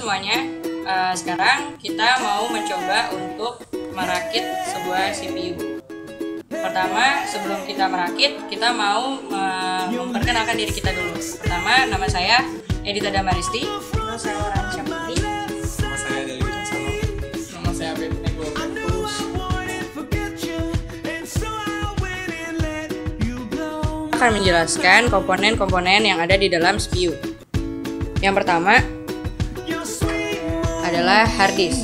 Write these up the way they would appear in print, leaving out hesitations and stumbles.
semuanya. Sekarang kita mau mencoba untuk merakit sebuah CPU. Pertama, sebelum kita merakit, kita mau memperkenalkan diri kita dulu. Pertama, nama saya Edita Damaristi. Nama saya Ransya Putri. Nama saya Deli Wijaksana. Nama saya Bebek Negoro. Akan menjelaskan komponen-komponen yang ada di dalam CPU. Yang pertama adalah hard disk.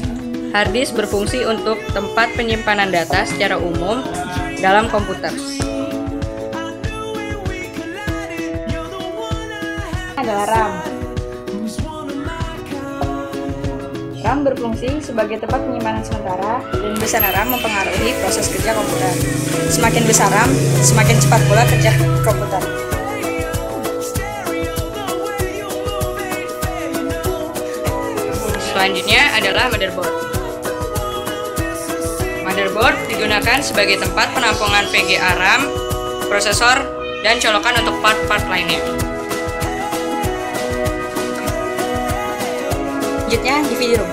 Hard disk berfungsi untuk tempat penyimpanan data secara umum dalam komputer. Adalah RAM. RAM berfungsi sebagai tempat penyimpanan sementara dan besar RAM mempengaruhi proses kerja komputer. Semakin besar RAM, semakin cepat pula kerja komputer. Selanjutnya adalah motherboard. Motherboard digunakan sebagai tempat penampungan VGA RAM, prosesor, dan colokan untuk part-part lainnya. Selanjutnya, DVD ROM.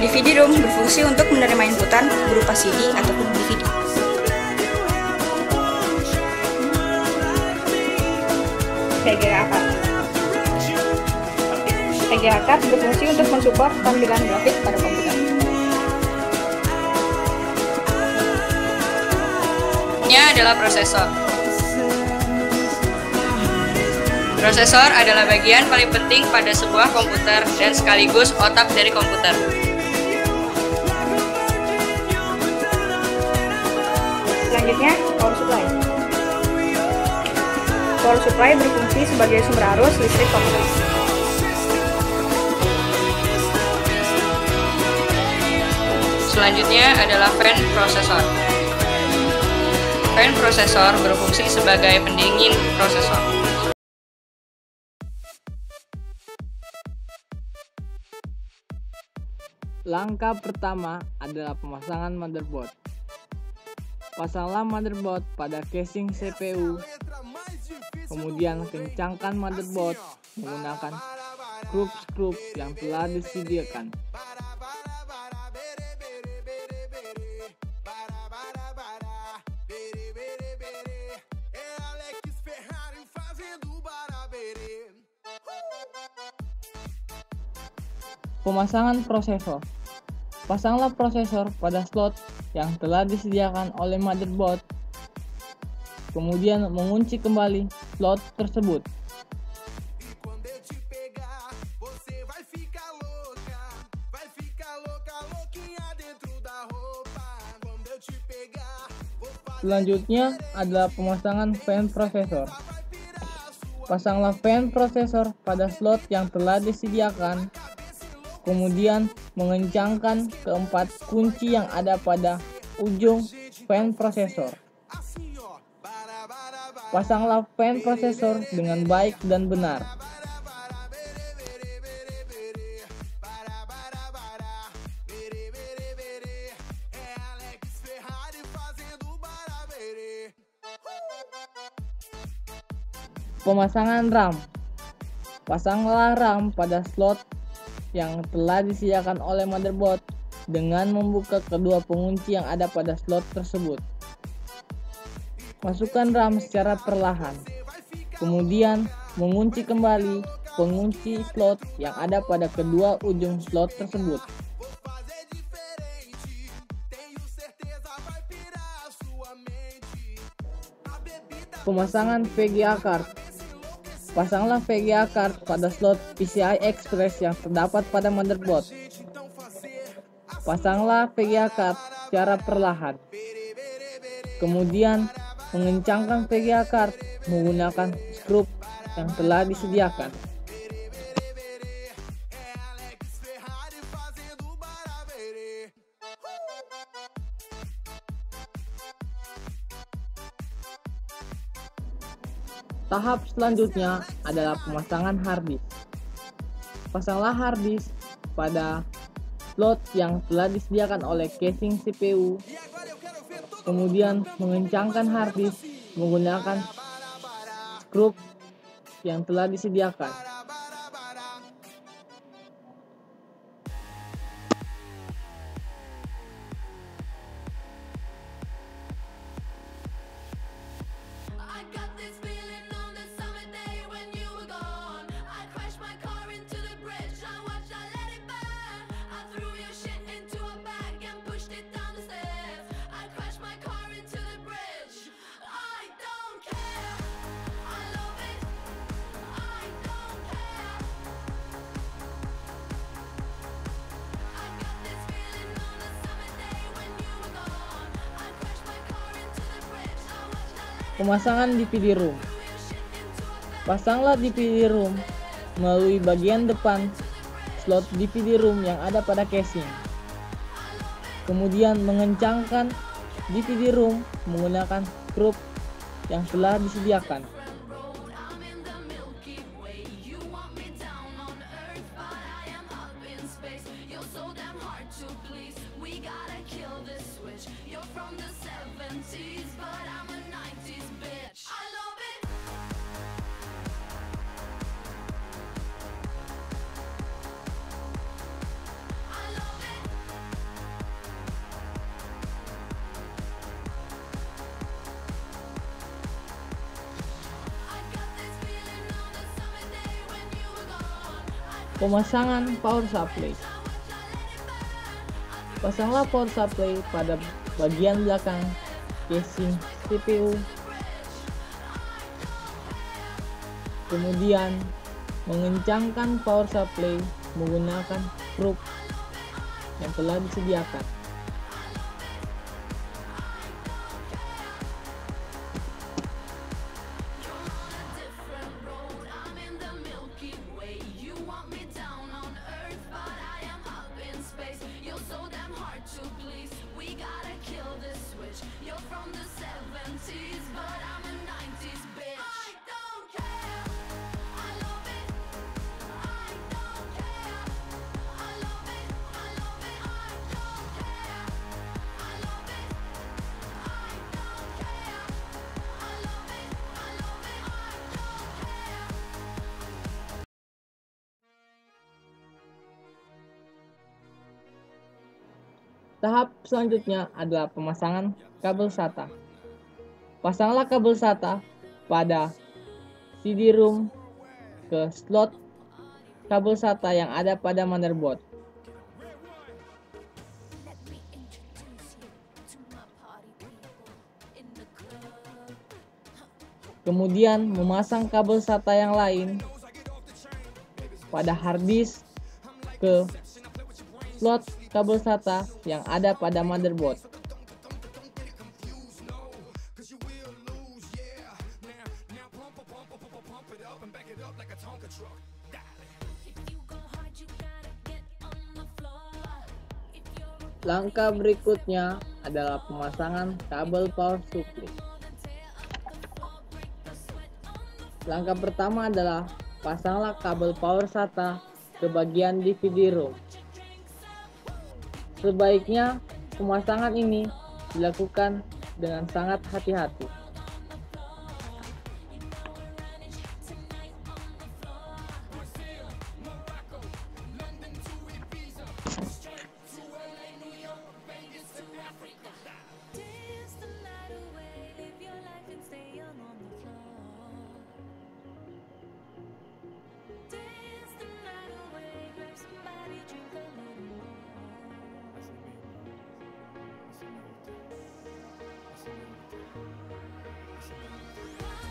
DVD ROM berfungsi untuk menerima inputan berupa CD ataupun DVD. VGA card. VGA card berfungsi untuk mensupport tampilan grafik pada komputer. Ini adalah prosesor. Prosesor adalah bagian paling penting pada sebuah komputer dan sekaligus otak dari komputer. Selanjutnya, power supply. Power supply berfungsi sebagai sumber arus listrik komputer. Selanjutnya adalah fan prosesor. Fan prosesor berfungsi sebagai pendingin prosesor. Langkah pertama adalah pemasangan motherboard. Pasanglah motherboard pada casing CPU. Kemudian kencangkan motherboard menggunakan skrup yang telah disediakan. Pemasangan prosesor. Pasanglah prosesor pada slot yang telah disediakan oleh motherboard. Kemudian mengunci kembali slot tersebut. Selanjutnya adalah pemasangan fan prosesor. Pasanglah fan prosesor pada slot yang telah disediakan. Kemudian mengencangkan keempat kunci yang ada pada ujung fan prosesor. Pasanglah fan prosesor dengan baik dan benar. Pemasangan RAM. Pasanglah RAM pada slot yang telah disediakan oleh motherboard dengan membuka kedua pengunci yang ada pada slot tersebut. Masukkan RAM secara perlahan. Kemudian mengunci kembali pengunci slot yang ada pada kedua ujung slot tersebut. Pemasangan VGA card. Pasanglah VGA card pada slot PCI Express yang terdapat pada motherboard. Pasanglah VGA card secara perlahan. Kemudian mengencangkan VGA card menggunakan skrup yang telah disediakan. Tahap selanjutnya adalah pemasangan hard disk. Pasanglah hard disk pada slot yang telah disediakan oleh casing CPU. Kemudian mengencangkan hard disk menggunakan skrup yang telah disediakan. Pemasangan DVD room. Pasanglah DVD room melalui bagian depan slot DVD room yang ada pada casing. Kemudian mengencangkan DVD room menggunakan skrup yang telah disediakan. Pemasangan power supply. Pasanglah power supply pada bagian belakang casing CPU. Kemudian mengencangkan power supply menggunakan skrup yang telah disediakan. Tahap selanjutnya adalah pemasangan kabel SATA. Pasanglah kabel SATA pada CD-ROM ke slot kabel SATA yang ada pada motherboard. Kemudian memasang kabel SATA yang lain pada hard disk ke slot kabel SATA yang ada pada motherboard. Langkah berikutnya adalah pemasangan kabel power supply. Langkah pertama adalah pasanglah kabel power SATA ke bagian DVD room. Sebaiknya pemasangan ini dilakukan dengan sangat hati-hati.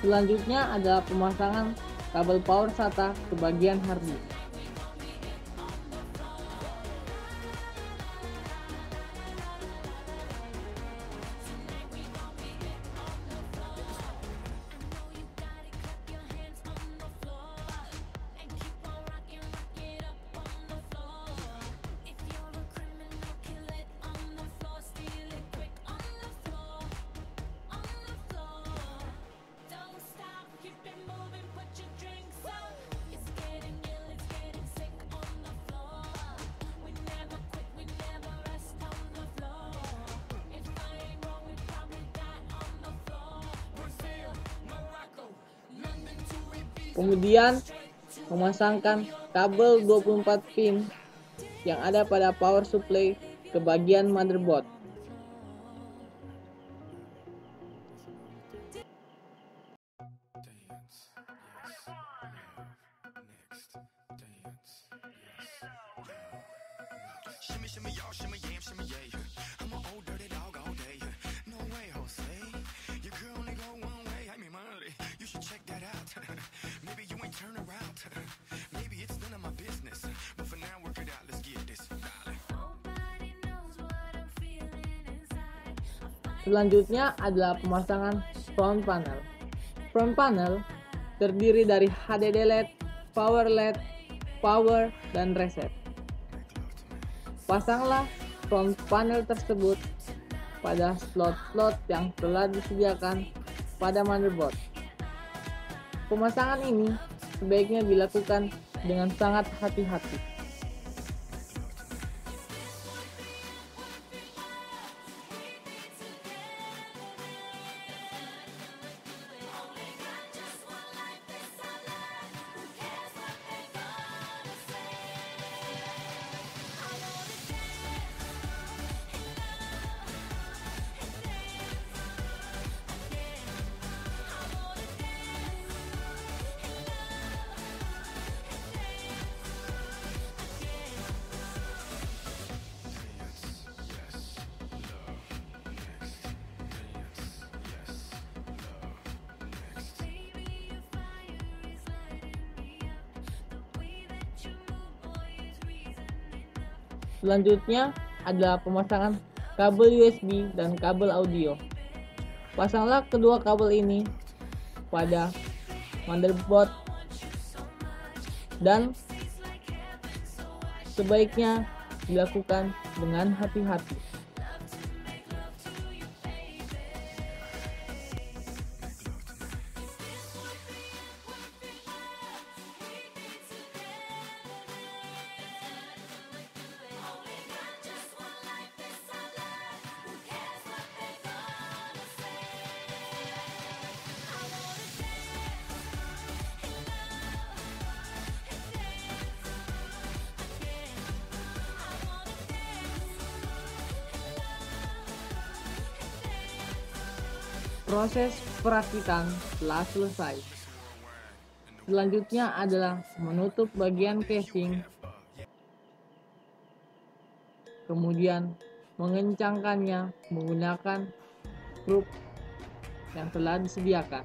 Selanjutnya adalah pemasangan kabel power SATA ke bagian hard disk. Kemudian memasangkan kabel 24 pin yang ada pada power supply ke bagian motherboard. Selanjutnya adalah pemasangan front panel. Front panel terdiri dari HDD LED, power LED, power, dan reset. Pasanglah front panel tersebut pada slot-slot yang telah disediakan pada motherboard. Pemasangan ini sebaiknya dilakukan dengan sangat hati-hati. Selanjutnya adalah pemasangan kabel USB dan kabel audio. Pasanglah kedua kabel ini pada motherboard dan sebaiknya dilakukan dengan hati-hati. Proses perakitan telah selesai. Selanjutnya adalah menutup bagian casing, kemudian mengencangkannya menggunakan skrup yang telah disediakan.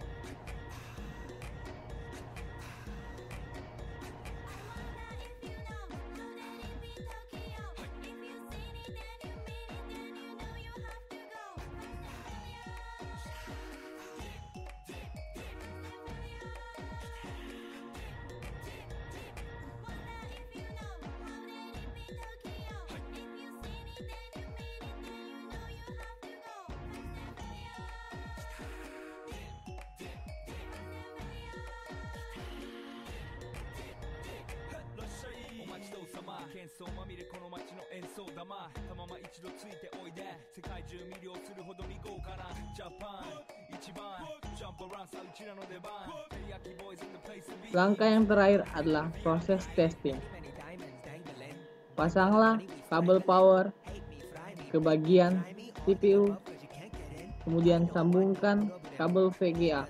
Langkah yang terakhir adalah proses testing. Pasanglah kabel power ke bagian CPU, kemudian sambungkan kabel VGA.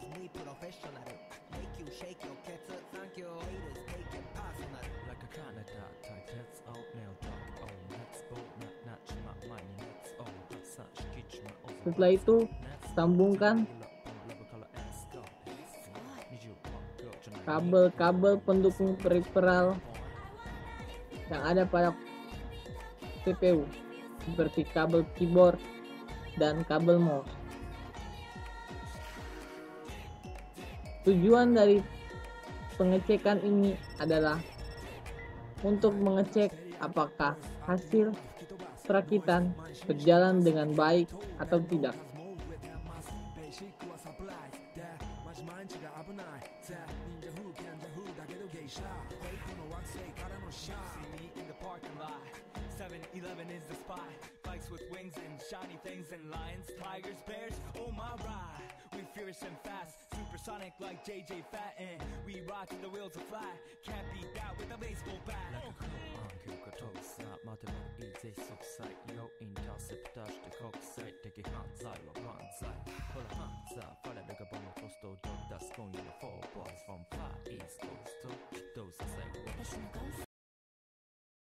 Setelah itu, sambungkan kabel-kabel pendukung peripheral yang ada pada CPU, seperti kabel keyboard dan kabel mouse. Tujuan dari pengecekan ini adalah untuk mengecek apakah hasil perakitan berjalan dengan baik atau tidak. Supersonic like JJ Fatten, we ride till the wheels are flat. Can't beat that with a baseball bat.